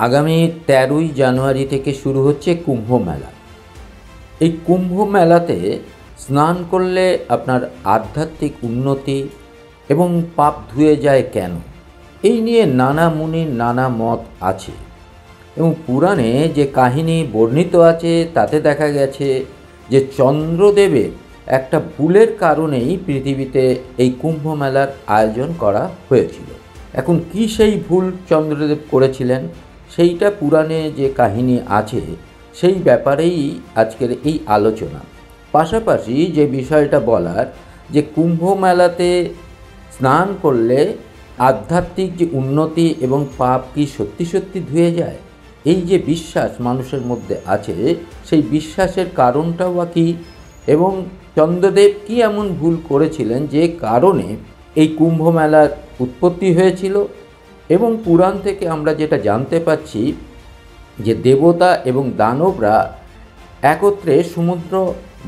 আগামী 13ই জানুয়ারি থেকে শুরু হচ্ছে কুম্ভ মেলা। এই কুম্ভ মেলাতে স্নান করলে আপনার আধ্যাত্মিক উন্নতি এবং পাপ ধুয়ে যায় কেন, এই নিয়ে নানা মুনির নানা মত আছে। এবং পুরাণে যে কাহিনী বর্ণিত আছে তাতে দেখা গেছে যে চন্দ্রদেবের একটা ভুলের কারণেই পৃথিবীতে এই কুম্ভ মেলার আয়োজন করা হয়েছিল। এখন কি সেই ভুল চন্দ্রদেব করেছিলেন সেইটা পুরাণে যে কাহিনী আছে সেই ব্যাপারেই আজকের এই আলোচনা। পাশাপাশি যে বিষয়টা বলার যে কুম্ভ মেলাতে স্নান করলে আধ্যাত্মিক যে উন্নতি এবং পাপ কি সত্যি সত্যি ধুয়ে যায়, এই যে বিশ্বাস মানুষের মধ্যে আছে সেই বিশ্বাসের কারণটাও বা কী, এবং চন্দ্রদেব কি এমন ভুল করেছিলেন যে কারণে এই কুম্ভ মেলার উৎপত্তি হয়েছিল। এবং পুরাণ থেকে আমরা যেটা জানতে পাচ্ছি যে দেবতা এবং দানবরা একত্রে সমুদ্র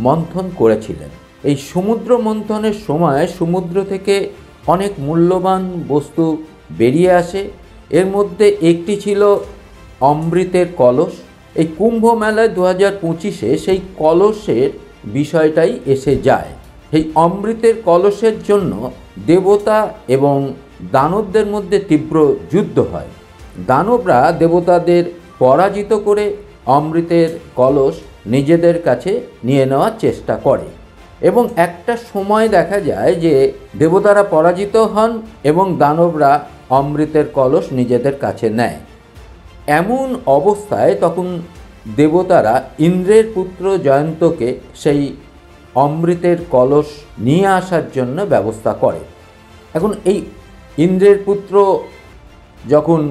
মন্থন করেছিলেন। এই সমুদ্র মন্থনের সময় সমুদ্র থেকে অনেক মূল্যবান বস্তু বেরিয়ে আসে। এর মধ্যে একটি ছিল অমৃতের কলস। এই কুম্ভ মেলায় 2025-এ সেই কলসের বিষয়টাই এসে যায়। সেই অমৃতের কলসের জন্য দেবতা এবং দানবদের মধ্যে তীব্র যুদ্ধ হয়। দানবরা দেবতাদের পরাজিত করে অমৃতের কলস নিজেদের কাছে নিয়ে নেওয়ার চেষ্টা করে এবং একটা সময় দেখা যায় যে দেবতারা পরাজিত হন এবং দানবরা অমৃতের কলস নিজেদের কাছে নেয়। এমন অবস্থায় তখন দেবতারা ইন্দ্রের পুত্র জয়ন্তকে সেই অমৃতের কলস নিয়ে আসার জন্য ব্যবস্থা করে। এখন এই ইন্দ্রের পুত্র যখন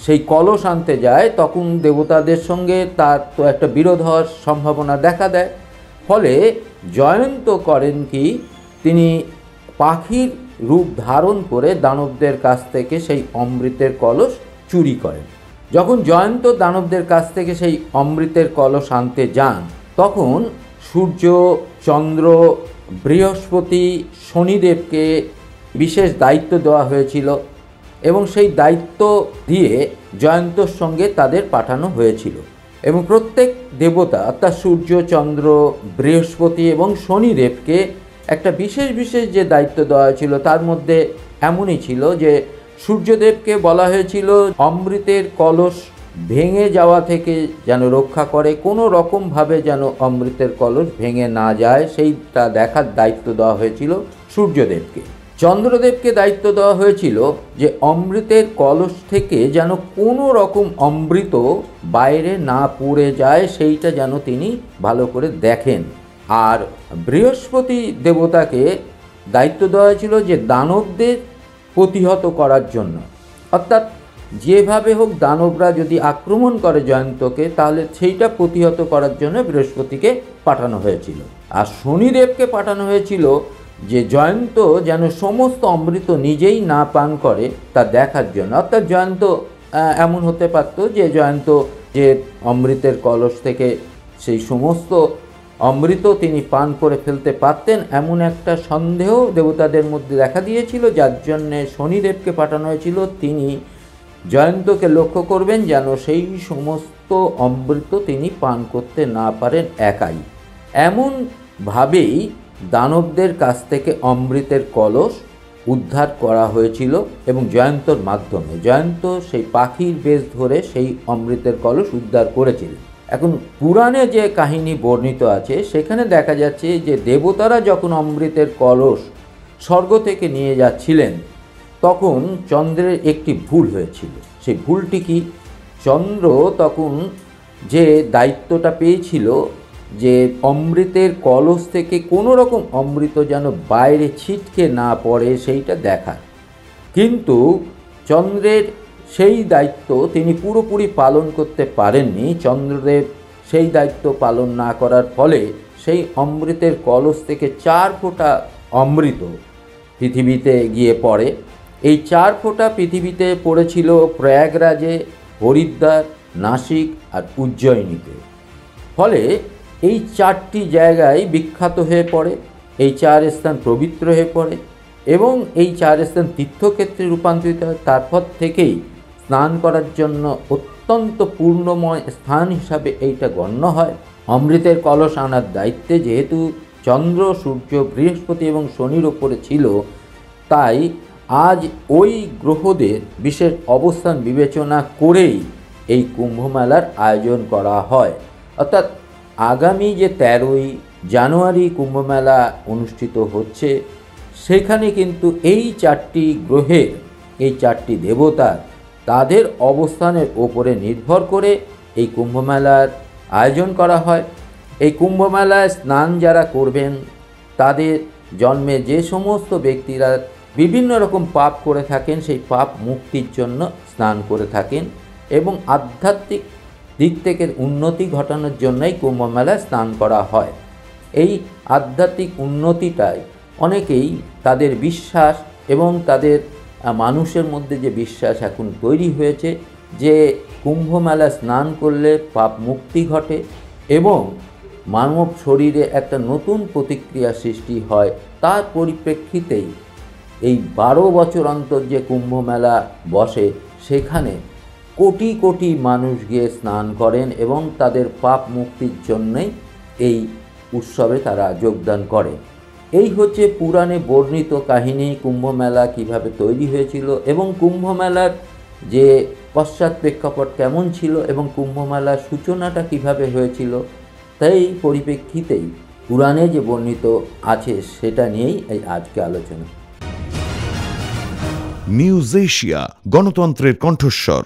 সেই কলস আনতে যায় তখন দেবতাদের সঙ্গে তার তো একটা বিরোধ হওয়ার সম্ভাবনা দেখা দেয়। ফলে জয়ন্ত করেন কি, তিনি পাখির রূপ ধারণ করে দানবদের কাছ থেকে সেই অমৃতের কলস চুরি করেন। যখন জয়ন্ত দানবদের কাছ থেকে সেই অমৃতের কলস আনতে যান তখন সূর্য, চন্দ্র, বৃহস্পতি, শনিদেবকে বিশেষ দায়িত্ব দেওয়া হয়েছিল এবং সেই দায়িত্ব দিয়ে জয়ন্তর সঙ্গে তাদের পাঠানো হয়েছিল। এবং প্রত্যেক দেবতা অর্থাৎ সূর্য, চন্দ্র, বৃহস্পতি এবং শনিদেবকে একটা বিশেষ বিশেষ যে দায়িত্ব দেওয়া হয়েছিল তার মধ্যে এমনই ছিল যে সূর্যদেবকে বলা হয়েছিল অমৃতের কলস ভেঙে যাওয়া থেকে যেন রক্ষা করে, কোনো রকমভাবে যেন অমৃতের কলস ভেঙে না যায় সেইটা দেখার দায়িত্ব দেওয়া হয়েছিল সূর্যদেবকে। চন্দ্রদেবকে দায়িত্ব দেওয়া হয়েছিল যে অমৃতের কলস থেকে যেন কোনো রকম অমৃত বাইরে না পড়ে যায় সেইটা যেন তিনি ভালো করে দেখেন। আর বৃহস্পতি দেবতাকে দায়িত্ব দেওয়া হয়েছিল যে দানবদের প্রতিহত করার জন্য, অর্থাৎ যেভাবে হোক দানবরা যদি আক্রমণ করে জয়ন্তকে তাহলে সেইটা প্রতিহত করার জন্য বৃহস্পতিকে পাঠানো হয়েছিল। আর শনিদেবকে পাঠানো হয়েছিল যে জয়ন্ত যেন সমস্ত অমৃত নিজেই না পান করে তা দেখার জন্য। অর্থাৎ জয়ন্ত এমন হতে পারত যে জয়ন্ত যে অমৃতের কলস থেকে সেই সমস্ত অমৃত তিনি পান করে ফেলতে পারতেন এমন একটা সন্দেহ দেবতাদের মধ্যে দেখা দিয়েছিল, যার জন্যে শনিদেবকে পাঠানো হয়েছিল তিনি জয়ন্তকে লক্ষ্য করবেন যেন সেই সমস্ত অমৃত তিনি পান করতে না পারেন একাই। এমনভাবেই দানবদের কাছ থেকে অমৃতের কলস উদ্ধার করা হয়েছিল এবং জয়ন্তর মাধ্যমে জয়ন্ত সেই পাখির বেশ ধরে সেই অমৃতের কলস উদ্ধার করেছিলেন। এখন পুরাণে যে কাহিনী বর্ণিত আছে সেখানে দেখা যাচ্ছে যে দেবতারা যখন অমৃতের কলস স্বর্গ থেকে নিয়ে যাচ্ছিলেন তখন চন্দ্রের একটি ভুল হয়েছিল। সেই ভুলটি কি, চন্দ্র তখন যে দায়িত্বটা পেয়েছিল যে অমৃতের কলস থেকে কোনো রকম অমৃত যেন বাইরে ছিটকে না পড়ে সেইটা দেখা, কিন্তু চন্দ্রের সেই দায়িত্ব তিনি পুরোপুরি পালন করতে পারেননি। চন্দ্রদেব সেই দায়িত্ব পালন না করার ফলে সেই অমৃতের কলস থেকে 4 ফোঁটা অমৃত পৃথিবীতে গিয়ে পড়ে। এই 4 ফোঁটা পৃথিবীতে পড়েছিল প্রয়াগরাজে, হরিদ্বার, নাসিক আর উজ্জয়িনীতে। ফলে এই 4টি জায়গায় বিখ্যাত হয়ে পড়ে, এই 4 স্থান পবিত্র হয়ে পড়ে এবং এই 4 স্থান তীর্থক্ষেত্রে রূপান্তরিত হয়। তারপর থেকেই স্নান করার জন্য অত্যন্ত পূর্ণময় স্থান হিসাবে এইটা গণ্য হয়। অমৃতের কলস আনার দায়িত্বে যেহেতু চন্দ্র, সূর্য, বৃহস্পতি এবং শনির ওপরে ছিল, তাই আজ ওই গ্রহদের বিশেষ অবস্থান বিবেচনা করেই এই কুম্ভমেলার আয়োজন করা হয়। অর্থাৎ আগামী যে 13ই জানুয়ারি কুম্ভমেলা অনুষ্ঠিত হচ্ছে, সেখানে কিন্তু এই 4টি গ্রহের, এই 4টি দেবতার, তাদের অবস্থানের ওপরে নির্ভর করে এই কুম্ভমেলার আয়োজন করা হয়। এই কুম্ভমেলায় স্নান যারা করবেন, তাদের জন্মে যে সমস্ত ব্যক্তিরা বিভিন্ন রকম পাপ করে থাকেন, সেই পাপ মুক্তির জন্য স্নান করে থাকেন এবং আধ্যাত্মিক দিক থেকে উন্নতি ঘটানোর জন্যই কুম্ভমেলায় স্নান করা হয়। এই আধ্যাত্মিক উন্নতিটাই অনেকেই তাদের বিশ্বাস এবং তাদের মানুষের মধ্যে যে বিশ্বাস এখন তৈরি হয়েছে যে কুম্ভমেলা স্নান করলে পাপ মুক্তি ঘটে এবং মানব শরীরে একটা নতুন প্রতিক্রিয়া সৃষ্টি হয়, তার পরিপ্রেক্ষিতেই এই 12 বছর অন্তর যে কুম্ভমেলা বসে, সেখানে কোটি কোটি মানুষ গিয়ে স্নান করেন এবং তাদের পাপ মুক্তির জন্যই এই উৎসবে তারা যোগদান করে। এই হচ্ছে পুরাণে বর্ণিত কাহিনী, কুম্ভমেলা কিভাবে তৈরি হয়েছিল এবং কুম্ভমেলার যে পশ্চাৎ প্রেক্ষাপট কেমন ছিল এবং কুম্ভমেলার সূচনাটা কিভাবে হয়েছিল, তাই পরিপ্রেক্ষিতেই পুরাণে যে বর্ণিত আছে সেটা নিয়েই এই আজকে আলোচনা। নিউজ এশিয়া, গণতন্ত্রের কণ্ঠস্বর।